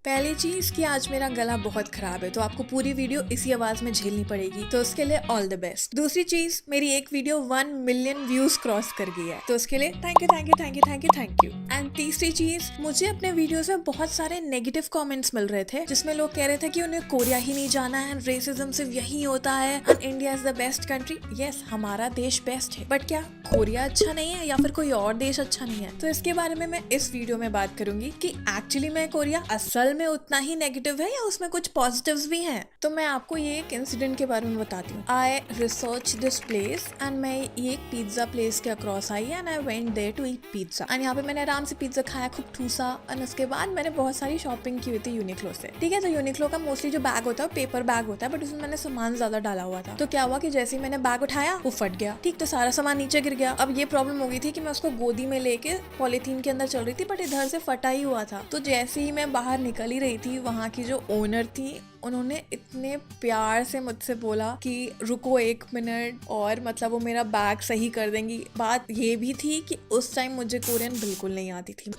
पहली चीज कि आज मेरा गला बहुत खराब है, तो आपको पूरी वीडियो इसी आवाज में झेलनी पड़ेगी, तो उसके लिए ऑल द बेस्ट। दूसरी चीज, मेरी एक वीडियो 1 मिलियन व्यूज क्रॉस कर गई है, तो उसके लिए thank you thank you thank you thank you thank you. And तीसरी चीज, मुझे अपने वीडियोस में बहुत सारे नेगेटिव कमेंट्स मिल रहे थे, जिसमें लोग कह रहे थे कि उन्हें कोरिया ही नहीं जाना है, रेसिज्म सिर्फ यही होता है, and India is the best country. Yes, हमारा देश बेस्ट है, बट क्या कोरिया अच्छा नहीं है या फिर कोई और देश अच्छा नहीं है? तो इसके बारे में मैं इस वीडियो में बात करूंगी कि एक्चुअली में कोरिया असल में उतना ही नेगेटिव है या उसमें कुछ पॉजिटिव्स भी हैं। तो मैं आपको ये एक इंसिडेंट के बारे में बताती हूँ। I research this place and मैं ये एक पिज्जा प्लेस के across I and I went there to eat pizza. And यहाँ पे मैंने आराम से पिज्जा खाया, खूब ठूसा, और उसके बाद मैंने बहुत सारी शॉपिंग की हुई थी यूनिक्लो से। ठीक है, तो यूनिक्लो का मोस्टली जो बैग होता है वो पेपर बैग होता है, बट उसमें मैंने सामान ज्यादा डाला हुआ था। तो क्या हुआ कि जैसे ही मैंने बैग उठाया वो फट गया। ठीक, तो सारा सामान नीचे गिर गया। अब ये प्रॉब्लम हो गई थी कि मैं उसको गोदी में लेके पॉलीथीन के अंदर चल रही थी, बट इधर से फटा ही हुआ था। तो जैसे ही मैं बाहर निकल ही रही थी, वहाँ की जो ओनर थी उन्होंने इतने प्यार से मुझसे बोला कि रुको 1 मिनट और, मतलब वो मेरा बैग सही कर देंगी। बात ये भी थी कि उस टाइम मुझे कोरियन बिल्कुल नहीं आती थी,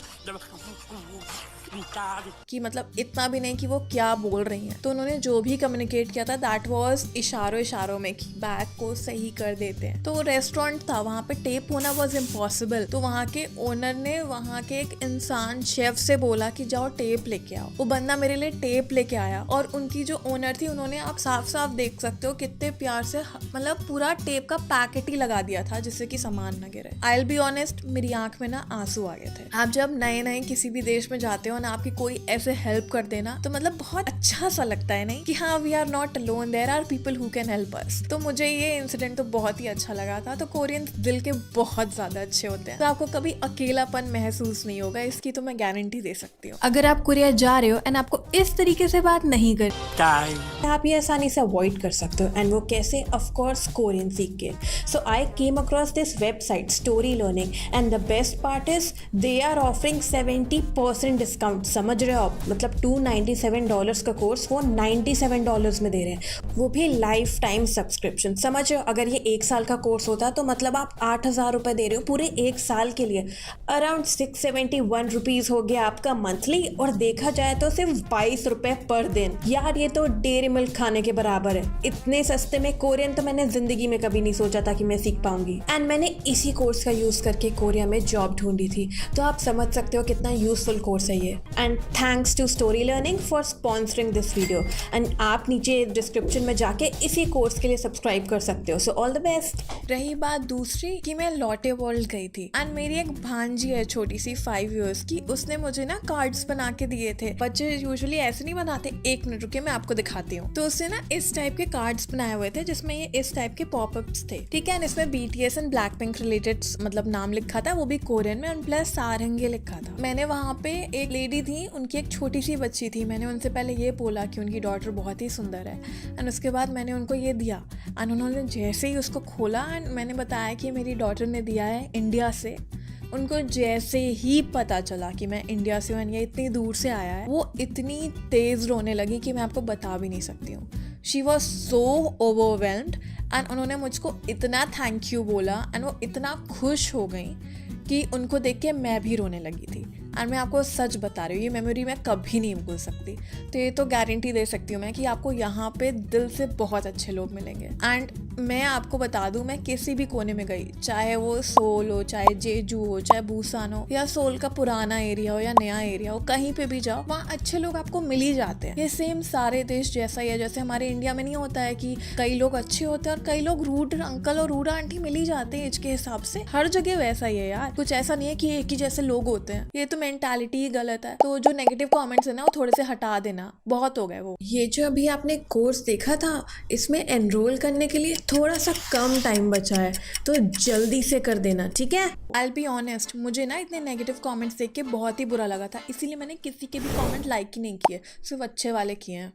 कि मतलब इतना भी नहीं कि वो क्या बोल रही हैं। तो उन्होंने जो भी कम्युनिकेट किया था दैट वाज इशारों में कि बैग को सही कर देते हैं। तो रेस्टोरेंट था, वहाँ पे टेप होना वाज इम्पॉसिबल। तो वहाँ के ओनर ने वहाँ के एक इंसान शेफ से बोला कि जाओ टेप लेके आओ। वो बंदा मेरे लिए टेप लेके आया, और उनकी जो ओनर थी उन्होंने, आप साफ साफ देख सकते हो कितने प्यार से, मतलब पूरा टेप का पैकेट ही लगा दिया था जिससे कि सामान न गिरे। आई विल बी ऑनेस्ट, मेरी आंख में ना आंसू आ गए थे। आप जब नए नए किसी भी देश में जाते हो ना, आपकी कोई ऐसे हेल्प कर देना, तो मतलब बहुत अच्छा सा लगता है, नहीं कि हाँ we are not alone, there are people who can help us. तो मुझे ये इंसिडेंट तो बहुत ही अच्छा लगा था। तो कोरियन दिल के बहुत ज्यादा अच्छे होते हैं, तो आपको कभी अकेलापन महसूस नहीं होगा, इसकी तो मैं गारंटी दे सकती हूँ। अगर आप कोरिया जा रहे हो एंड आपको इस तरीके से बात नहीं कर, आप ये आसानी से अवॉइड कर सकते हो। एंड वो कैसे? ऑफ कोर्स कोरियन सीख के। So I came across this website story learning, and the best part is they are offering 70% discount. समझ रहे हो आप? मतलब $297 का कोर्स वो $97 में दे रहे हैं, वो भी लाइफ टाइम सब्सक्रिप्शन। समझ रहे हो? अगर ये 1 साल का कोर्स होता तो मतलब आप 8,000 रुपये दे रहे हो पूरे 1 साल के लिए। अराउंड 671 रुपीज़ हो गया आपका मंथली, और देखा जाए तो सिर्फ 22 रुपये पर दिन। यार ये तो डेयरी मिल्क खाने के बराबर है। इतने सस्ते में कोरियन तो मैंने जिंदगी में कभी नहीं सोचा था कि मैं सीख पाऊंगी। एंड मैंने इसी कोर्स का यूज करके कोरिया में जॉब ढूंढी थी, तो आप समझ सकते हो कितना यूजफुल कोर्स है ये। And thanks to Story Learning for sponsoring this video. And आप नीचे डिस्क्रिप्शन में जाके इसी कोर्स के लिए सब्सक्राइब कर सकते हो। So all the best. रही बात दूसरी कि मैं लॉटे वर्ल्ड गई थी, एंड मेरी एक भांजी है छोटी सी 5 इयर्स की, उसने मुझे ना कार्ड्स बना के दिए थे। बच्चे यूजुअली ऐसे नहीं बनाते। 1 मिनट रुके, मैं आपको दिखाती हूँ। तो उसने ना इस टाइप के कार्ड्स बनाए हुए थे जिसमें ये इस टाइप के पॉपअप्स थे। ठीक है, इसमें BTS एंड ब्लैकपिंक रिलेटेड मतलब नाम लिखा था, वो भी कोरियन में, और प्लस सारंगे लिखा था। मैंने वहाँ पे एक लेडी थी, उनकी एक छोटी सी बच्ची थी। मैंने उनसे पहले ये बोला कि उनकी डॉटर बहुत ही सुंदर है, एंड उसके बाद मैंने उनको ये दिया, एंड उन्होंने जैसे ही उसको खोला एंड मैंने बताया कि मेरी डॉटर ने दिया है इंडिया से, उनको जैसे ही पता चला कि मैं इंडिया से हूँ, ये इतनी दूर से आया है, वो इतनी तेज रोने लगी कि मैं आपको बता भी नहीं सकती हूँ। She was so overwhelmed, and उन्होंने मुझको इतना थैंक यू बोला, एंड वो इतना खुश हो गई कि उनको देख के मैं भी रोने लगी थी। एंड मैं आपको सच बता रही हूँ, ये मेमोरी मैं कभी नहीं भूल सकती। तो ये तो गारंटी दे सकती हूँ मैं कि आपको यहाँ पे दिल से बहुत अच्छे लोग मिलेंगे। एंड मैं आपको बता दूँ, मैं किसी भी कोने में गई, चाहे वो सोल हो, चाहे जेजू हो, चाहे बुसान हो, या सोल का पुराना एरिया हो या नया एरिया हो, कहीं पे भी जाओ, वहाँ अच्छे लोग आपको मिल ही जाते हैं। ये सेम सारे देश जैसा ही है। जैसे हमारे इंडिया में नहीं होता है कि कई लोग अच्छे होते हैं और कई लोग रूड अंकल और रूड आंटी मिल ही जाते हैं एज के हिसाब से। हर जगह वैसा ही है यार, कुछ ऐसा नहीं है कि एक ही जैसे लोग होते हैं। ये तो मेंटालिटी ही गलत है। तो जो नेगेटिव कमेंट्स है ना, वो थोड़े से हटा देना, बहुत हो गए वो। ये जो अभी आपने कोर्स देखा था, इसमें एनरोल करने के लिए थोड़ा सा कम टाइम बचा है, तो जल्दी से कर देना, ठीक है? आई विल बी ऑनेस्ट, मुझे ना इतने नेगेटिव कमेंट्स देख के बहुत ही बुरा लगा था, इसीलिए मैंने किसी के भी कमेंट लाइक ही नहीं किए, सिर्फ अच्छे वाले किए हैं।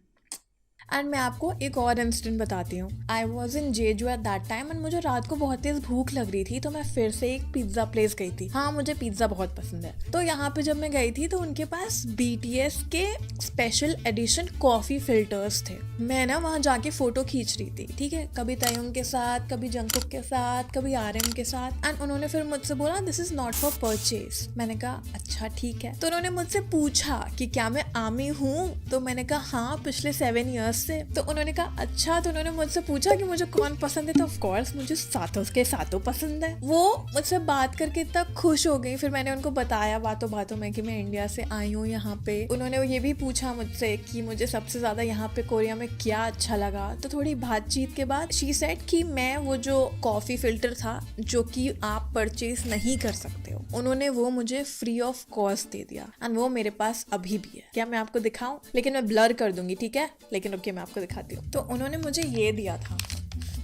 एंड मैं आपको एक और इंसिडेंट बताती हूँ। I was in Jeju at that time and मुझे रात को बहुत तेज भूख लग रही थी, तो मैं फिर से एक पिज्जा प्लेस गई थी। हाँ, मुझे पिज्जा बहुत पसंद है। तो यहाँ पे जब मैं गई थी तो उनके पास BTS के स्पेशल एडिशन कॉफी फिल्टर्स थे। मैं ना वहाँ जाके फोटो खींच रही थी, ठीक है, कभी तयंग के साथ, कभी जंगकुक के साथ, कभी RM के साथ। एंड उन्होंने फिर मुझसे बोला this is not for purchase. मैंने कहा अच्छा ठीक है। तो उन्होंने मुझसे पूछा कि क्या मैं आर्मी हूँ, तो मैंने कहा हाँ, पिछले 7 ईयर्स से। तो उन्होंने कहा अच्छा। तो उन्होंने मुझसे पूछा कि मुझे कौन पसंद है, तो ऑफ कोर्स मुझे सातों के सातों पसंद है। वो मुझसे बात करके इतना खुश हो गई। फिर मैंने उनको बताया बातों बातों में कि मैं इंडिया से आई हूँ यहाँ पे। उन्होंने ये भी पूछा मुझसे कि मुझे सबसे ज्यादा यहाँ पे कोरिया में क्या अच्छा लगा। तो थोड़ी बातचीत के बाद शी सेड कि मैं वो जो कॉफी फिल्टर था जो कि आप परचेज नहीं कर सकते हो, उन्होंने वो मुझे फ्री ऑफ कॉस्ट दे दिया एंड वो मेरे पास अभी भी है। क्या मैं आपको दिखाऊं? लेकिन मैं ब्लर कर दूंगी, ठीक है, लेकिन ओके मैं आपको दिखाती हूँ। तो उन्होंने मुझे ये दिया था,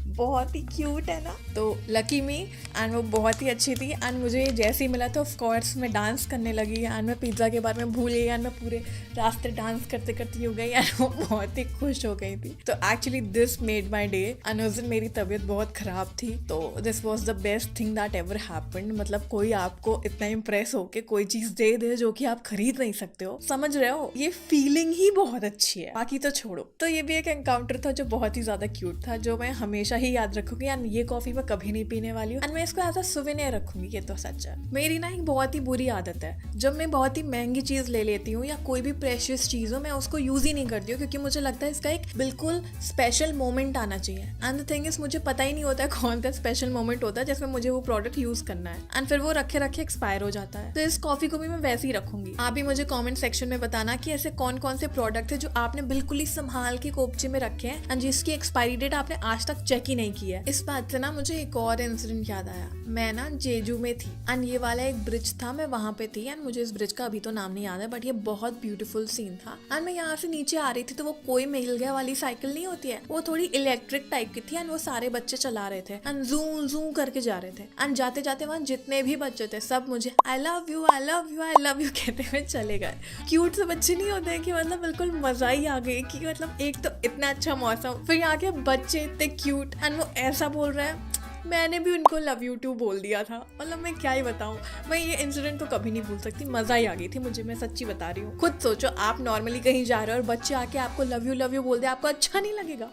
बहुत ही क्यूट है ना। तो लकी मी, एंड वो बहुत ही अच्छी थी। एंड मुझे जैसे ही मिला तो ऑफ कोर्स मैं डांस करने लगी एंड मैं पिज्ज़ा के बारे में भूल गई एंड मैं पूरे रास्ते डांस करते करते हो गई एंड वो बहुत ही खुश हो गई थी। तो actually this made my day. And उस दिन मेरी तबीयत बहुत ख़राब थी, तो this was the best thing that ever happened. मतलब कोई आपको इतना इम्प्रेस होके कोई चीज़ दे दे जो कि आप खरीद नहीं सकते हो, समझ रहे हो, ये फीलिंग ही बहुत अच्छी है, बाकी तो छोड़ो। तो ये भी एक एनकाउंटर था जो बहुत ही ज़्यादा क्यूट था, जो मैं हमेशा ही याद रखूंगी। एंड ये कॉफी मैं कभी नहीं पीने वाली हूँ एंड मैं इसको एज अ सुवेनियर रखूंगी। ये तो सच है। मेरी ना एक बहुत ही बुरी आदत है, जब मैं बहुत ही महंगी चीज ले लेती हूँ या कोई भी प्रेशियस चीज हो, मैं उसको यूज ही नहीं करती हूँ क्योंकि मुझे लगता है इसका एक बिल्कुल स्पेशल मोमेंट आना चाहिए। एंड द थिंग इज मुझे पता ही नहीं होता है कौन सा स्पेशल मोमेंट होता है जिसमें मुझे वो प्रोडक्ट यूज करना है एंड फिर वो रखे रखे एक्सपायर हो जाता है। तो इस कॉफी को भी मैं वैसे ही रखूंगी। आप भी मुझे कॉमेंट सेक्शन में बताना कि ऐसे कौन कौन से प्रोडक्ट है जो आपने बिल्कुल ही संभाल के कोपचे में रखे हैं एंड जिसकी एक्सपायरी डेट आपने आज तक चेक ही नहीं की है। इस बात से ना मुझे एक और इंसिडेंट याद आया। मैं ना जेजू में थी एंड ये वाला एक ब्रिज था, मैं वहां पे थी एंड मुझे इस ब्रिज का अभी तो नाम नहीं याद है, बट ये बहुत ब्यूटीफुल सीन था। एंड मैं यहाँ से नीचे आ रही थी तो वो कोई मिल गया वाली साइकिल नहीं होती है, वो थोड़ी इलेक्ट्रिक टाइप की थी एंड वो सारे बच्चे चला रहे थे एंड जू जू करके जा रहे थे। एंड जाते जाते वहाँ जितने भी बच्चे थे सब मुझे I love you I love you I love you कहते हुए चले गए। क्यूट से बच्चे नहीं होते कि मतलब बिल्कुल मजा ही आ गई कि मतलब एक तो इतना अच्छा मौसम, फिर यहाँ के बच्चे इतने क्यूट एंड वो ऐसा बोल रहे हैं। मैंने भी उनको लव यू टू बोल दिया था। मतलब मैं क्या ही बताऊँ, मैं ये इंसिडेंट तो कभी नहीं भूल सकती। मज़ा ही आ गई थी मुझे, मैं सच्ची बता रही हूँ। खुद सोचो, आप नॉर्मली कहीं जा रहे हो और बच्चे आके आपको लव यू बोल दे, आपको अच्छा नहीं लगेगा?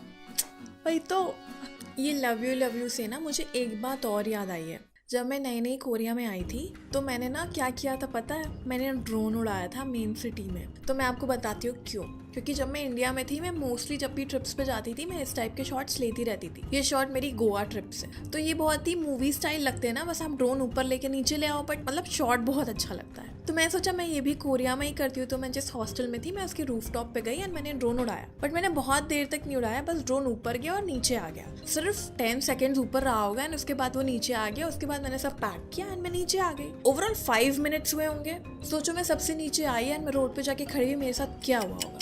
भाई तो ये लव यू से ना मुझे एक बात और याद आई है। जब मैं नई नई कोरिया में आई थी तो मैंने ना क्या किया था पता है? मैंने ड्रोन उड़ाया था मेन सिटी में। तो मैं आपको बताती हूँ क्यों। क्योंकि जब मैं इंडिया में थी, मैं मोस्टली जब भी ट्रिप्स पे जाती थी मैं इस टाइप के शॉट्स लेती रहती थी। ये शॉट मेरी गोवा ट्रिप से, तो ये बहुत ही मूवी स्टाइल लगते हैं ना, बस आप ड्रोन ऊपर लेके नीचे ले आओ, बट मतलब शॉट बहुत अच्छा लगता है। तो मैं सोचा मैं ये भी कोरिया में ही करती हूँ। तो मैं जिस हॉस्टल में थी मैं उसके रूफटॉप पे गई एंड मैंने ड्रोन उड़ाया, बट मैंने बहुत देर तक नहीं उड़ाया, बस ड्रोन ऊपर गया और नीचे आ गया। सिर्फ 10 सेकेंड्स ऊपर रहा होगा एंड उसके बाद वो नीचे आ गया। उसके बाद मैंने सब पैक किया एंड मैं नीचे आ गई। ओवरऑल 5 मिनट्स हुए होंगे। सोचो मैं सबसे नीचे आई एंड मैं रोड पे जाके खड़ी हुई, मेरे साथ क्या हुआ होगा।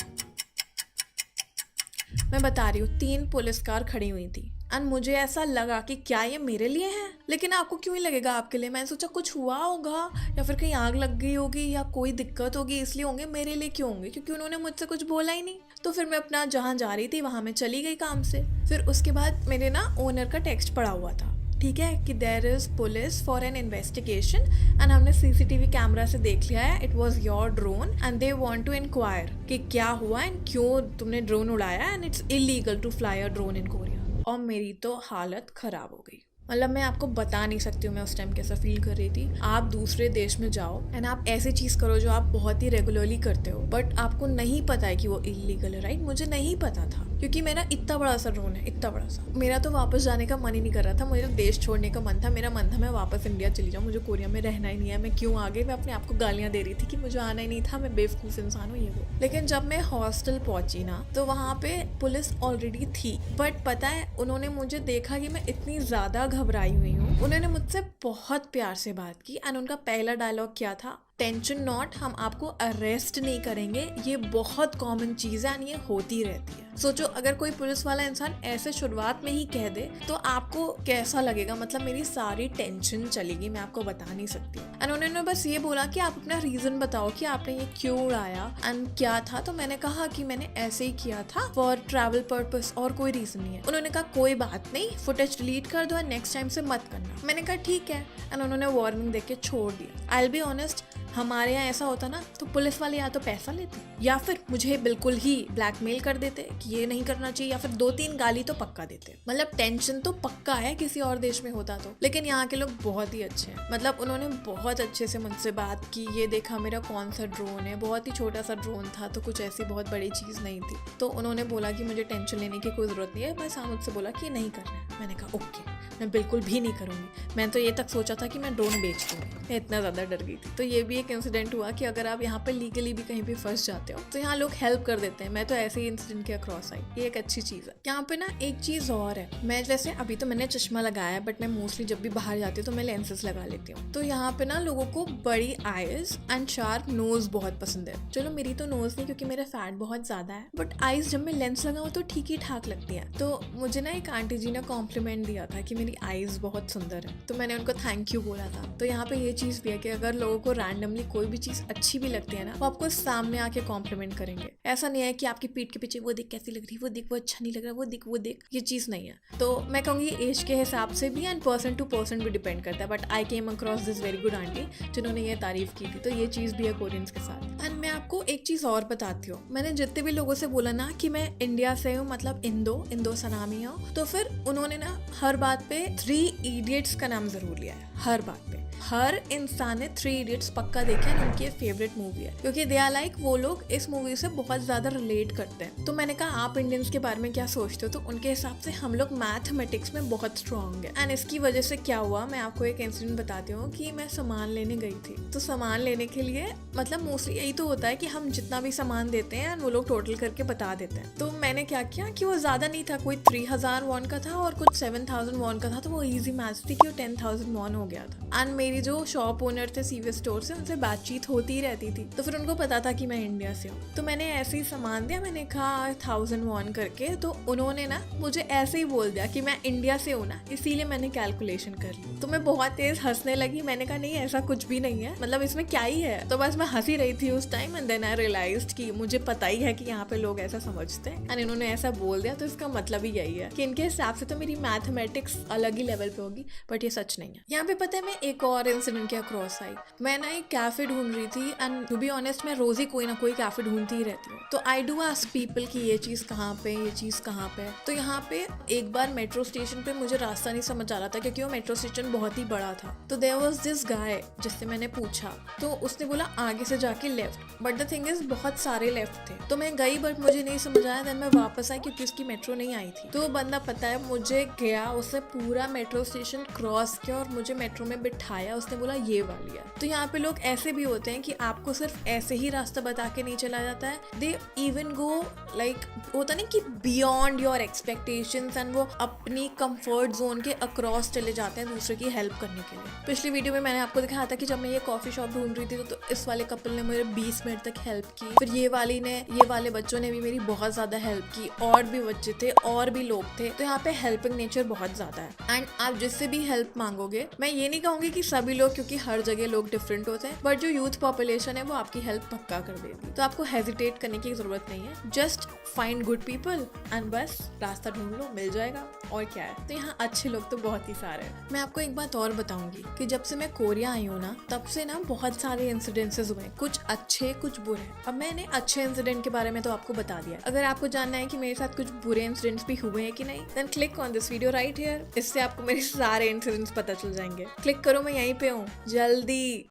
मैं बता रही हूँ, 3 पुलिस कार खड़ी हुई थी एंड मुझे ऐसा लगा कि क्या ये मेरे लिए है। लेकिन आपको क्यों ही लगेगा आपके लिए? मैंने सोचा कुछ हुआ होगा या फिर कहीं आग लग गई होगी या कोई दिक्कत होगी इसलिए होंगे। मेरे लिए क्यों होंगे? क्योंकि उन्होंने मुझसे कुछ बोला ही नहीं। तो फिर मैं अपना जहाँ जा रही थी वहाँ मैं चली गई काम से। फिर उसके बाद मेरे ना ओनर का टेक्स्ट पड़ा हुआ था, ठीक है, कि there is police for an investigation and हमने सीसीटीवी कैमरा से देख लिया है, it was your drone and they want to inquire कि क्या हुआ एंड क्यों तुमने ड्रोन उड़ाया and it's illegal to fly a drone in Korea. और मेरी तो हालत खराब हो गई। मतलब मैं आपको बता नहीं सकती हूँ मैं उस टाइम कैसा फील कर रही थी। आप दूसरे देश में जाओ एंड आप ऐसी चीज़ करो जो आप बहुत ही रेगुलरली करते हो, बट आपको नहीं पता है कि वो इलीगल है, राइट? मुझे नहीं पता था क्योंकि मेरा इतना बड़ा सा ड्रोन है, इतना बड़ा सा। मेरा तो वापस जाने का मन ही नहीं कर रहा था, मेरा देश छोड़ने का मन था। मेरा मन था मैं वापस इंडिया चली जाऊँ, मुझे कोरिया में रहना ही नहीं है। मैं क्यों आ गई? मैं अपने आप को गालियाँ दे रही थी कि मुझे आना ही नहीं था, मैं बेवकूफ़ इंसान हूँ, ये वो। लेकिन जब मैं हॉस्टल पहुंची ना तो वहाँ पे पुलिस ऑलरेडी थी, बट पता है उन्होंने मुझे देखा कि मैं इतनी ज़्यादा घबराई हुई हूँ। उन्होंने मुझसे बहुत प्यार से बात की एंड उनका पहला डायलॉग क्या था? टेंशन नॉट, हम आपको अरेस्ट नहीं करेंगे, ये बहुत कॉमन चीज़ है एंड ये होती रहती है। सोचो अगर कोई पुलिस वाला इंसान ऐसे शुरुआत में ही कह दे तो आपको कैसा लगेगा, मतलब मेरी सारी टेंशन चलेगी, मैं आपको बता नहीं सकती। एंड उन्होंने बस ये बोला कि आप अपना रीजन बताओ कि आपने ये क्यों उड़ाया एंड क्या था। तो मैंने कहा कि मैंने ऐसे ही किया था फॉर ट्रैवल पर्पस और कोई रीजन नहीं है। उन्होंने कहा कोई बात नहीं, फुटेज डिलीट कर दो एंड नेक्स्ट टाइम से मत करना। मैंने कहा ठीक है एंड उन्होंने वार्निंग देके छोड़ दिया। आई विल बी ऑनेस्ट, हमारे यहाँ ऐसा होता ना तो पुलिस वाले या तो पैसा लेते या फिर मुझे बिल्कुल ही ब्लैकमेल कर देते कि ये नहीं करना चाहिए, या फिर 2-3 गाली तो पक्का देते। मतलब टेंशन तो पक्का है किसी और देश में होता तो, लेकिन यहाँ के लोग बहुत ही अच्छे हैं। मतलब उन्होंने बहुत अच्छे से मुझसे बात की, ये देखा मेरा कौन सा ड्रोन है, बहुत ही छोटा सा ड्रोन था तो कुछ ऐसी बहुत बड़ी चीज़ नहीं थी। तो उन्होंने बोला कि मुझे टेंशन लेने की कोई ज़रूरत नहीं है, बस हाँ मुझसे बोला कि नहीं करना है। मैंने कहा ओके, मैं बिल्कुल भी नहीं करूँगी। मैं तो ये तक सोचा था कि मैं ड्रोन बेच दूँगी, मैं इतना ज़्यादा डर गई थी। तो ये भी एक इंसिडेंट हुआ कि अगर आप यहाँ पे लीगली भी कहीं भी फंस जाते हो तो यहाँ लोग हेल्प कर देते हैं। मैं तो ऐसे ही इंसिडेंट के अक्रॉस आई, ये एक अच्छी चीज़ है। यहाँ पे ना एक चीज़ और है, मैं जैसे अभी तो मैंने चश्मा लगाया है बट मैं मोस्टली जब भी बाहर जाती हूँ तो मैं लेंसेज लगा लेती हूँ। तो यहाँ पे ना लोगों को बड़ी आईज एंड शार्प नोज बहुत पसंद है। चलो मेरी तो नोज नहीं क्योंकि मेरा फैट बहुत ज़्यादा है, बट आईज जब मैं लेंस लगाऊँ तो ठीक ही ठाक लगती है। तो मुझे ना एक आंटी जी ने कॉम्प्लीमेंट दिया था कि मेरी आईज बहुत सुंदर है, तो मैंने उनको थैंक यू बोला था। तो यहाँ पे ये चीज़ भी है कि अगर लोगों को रैंडमली कोई भी चीज़ अच्छी भी लगती है ना, वो आपको सामने आके कॉम्प्लीमेंट करेंगे। ऐसा नहीं है कि आपकी पीठ के पीछे वो देख कैसी लग रही है, वो देख वो अच्छा नहीं लग रहा, वो देख, ये चीज़ नहीं है। तो मैं कहूँगी एज के हिसाब से भी एंड पर्सन टू पर्सन भी डिपेंड करता है। But I came across this very good aunty जिन्होंने ये तारीफ की थी, तो ये चीज़ भी है कोरियंस के साथ। एंड मैं आपको एक चीज़ और बताती हूँ, मैंने जितने भी लोगों से बोला ना कि मैं इंडिया से हूँ, मतलब इंदो सनामी हूँ, तो फिर उन्होंने ना हर बात पे 3 इडियट्स का नाम जरूर लिया है। हर बात पे हर इंसान ने 3 इडियट्स पक्का देखा है, उनकी फेवरेट मूवी है, क्योंकि दे आर लाइक वो लोग इस मूवी से बहुत ज्यादा रिलेट करते हैं। तो मैंने कहा आप इंडियंस के बारे में क्या सोचते हो, तो उनके हिसाब से हम लोग मैथमेटिक्स में बहुत स्ट्रांग है। एंड इसकी वजह से क्या हुआ, मैं आपको एक इंसिडेंट बताती हूँ कि मैं सामान लेने गई थी। तो सामान लेने के लिए मतलब मोस्टली यही तो होता है कि हम जितना भी सामान देते हैं वो लोग टोटल करके बता देते हैं। तो मैंने क्या किया कि वो ज्यादा नहीं था, कोई 3000 वॉन का था और कुछ 7000 वॉन का था, तो वो इजी मैच थी कि वो 10,000 वॉन हो गया था। एंड मेरी जो शॉप ओनर थे सीवीएस स्टोर से, उनसे बातचीत होती ही रहती थी, तो फिर उनको पता था कि मैं इंडिया से हूँ। तो मैंने ऐसे ही सामान दिया, मैंने कहा 1000 वॉन करके, तो उन्होंने ना मुझे ऐसे ही बोल दिया कि मैं इंडिया से हूँ ना, इसीलिए मैंने कैलकुलेशन कर ली। तो मैं बहुत तेज हंसने लगी, मैंने कहा नहीं ऐसा कुछ भी नहीं है, मतलब इसमें क्या ही है। तो बस मैं हंसी रही थी उस time and then I realised कि मुझे पता ही है कि यहाँ पे लोग ऐसा समझते हैं एंड इन्होंने ऐसा बोल दिया, तो इसका मतलब ही यही है कि इनके हिसाब से तो मेरी मैथमेटिक्स अलग ही लेवल पे होगी, बट ये सच नहीं है। यहाँ पे पता है मैं एक और इंसिडेंट के अक्रॉस आई। मैं ना एक कैफे ढूंढ रही थी एंड टू बी ऑनेस्ट मैं रोज ही कोई ना कोई कैफे ढूंढती ही रहती हूँ। तो आई डू आस्क पीपल कि ये चीज कहाँ पे, ये चीज कहाँ पे। तो यहाँ पे एक बार मेट्रो स्टेशन पे मुझे रास्ता नहीं समझ आ रहा था क्योंकि वो मेट्रो स्टेशन बहुत ही बड़ा था। तो देयर वाज दिस गाय जिससे मैंने पूछा, तो उसने बोला आगे से जाके left, but the thing is बहुत सारे लेफ्ट थे। तो मैं गई बट मुझे नहीं समझ आया, देन मैं वापस आई क्योंकि उसकी मेट्रो नहीं आई थी। तो वो बंदा पता है मुझे गया, उसने पूरा मेट्रो स्टेशन क्रॉस किया और मुझे मेट्रो में बिठाया, उसने बोला ये वाली है। तो यहाँ पे लोग ऐसे भी होते हैं कि आपको सिर्फ ऐसे ही रास्ता बता के नहीं चला जाता है, दे इवन गो लाइक होता नहीं कि बियॉन्ड योर एक्सपेक्टेशंस एंड वो अपनी कंफर्ट जोन के अक्रॉस चले जाते हैं दूसरे की हेल्प करने के लिए। पिछली वीडियो में मैंने आपको दिखाया था कि जब मैं ये कॉफी शॉप ढूंढ रही थी तो इस वाले कपल ने मुझे 20 मिनट तक हेल्प की, फिर ये वाले बच्चों ने भी मेरी बहुत ज्यादा हेल्प की, और भी बच्चे थे और भी लोग थे। तो यहाँ पे हेल्पिंग नेचर बहुत ज्यादा है एंड आप जिससे भी हेल्प मांगोगे, मैं ये नहीं कहूंगी कि सभी लोग, क्योंकि हर जगह लोग डिफरेंट होते हैं, बट जो यूथ पॉपुलेशन है वो आपकी हेल्प पक्का कर देगी। तो आपको हेजिटेट करने की जरूरत नहीं है, just find good people and बस रास्ता ढूंढ लो, मिल जाएगा और क्या है। तो यहाँ अच्छे लोग तो बहुत ही सारे हैं। मैं आपको एक बात और बताऊंगी कि जब से मैं कोरिया आई हूँ ना, तब से ना बहुत सारे इंसिडेंसेस हुए, कुछ अच्छे कुछ बुरे। अब मैंने अच्छे इंसिडेंट के बारे में तो आपको बता दिया, अगर आपको जानना है कि मेरे साथ कुछ बुरे इंसिडेंट्स भी हुए हैं कि नहीं, then click on this video right here, इससे आपको मेरे सारे इंसिडेंट्स पता चल जाएंगे। क्लिक करो, मैं यहीं पे हूँ, जल्दी।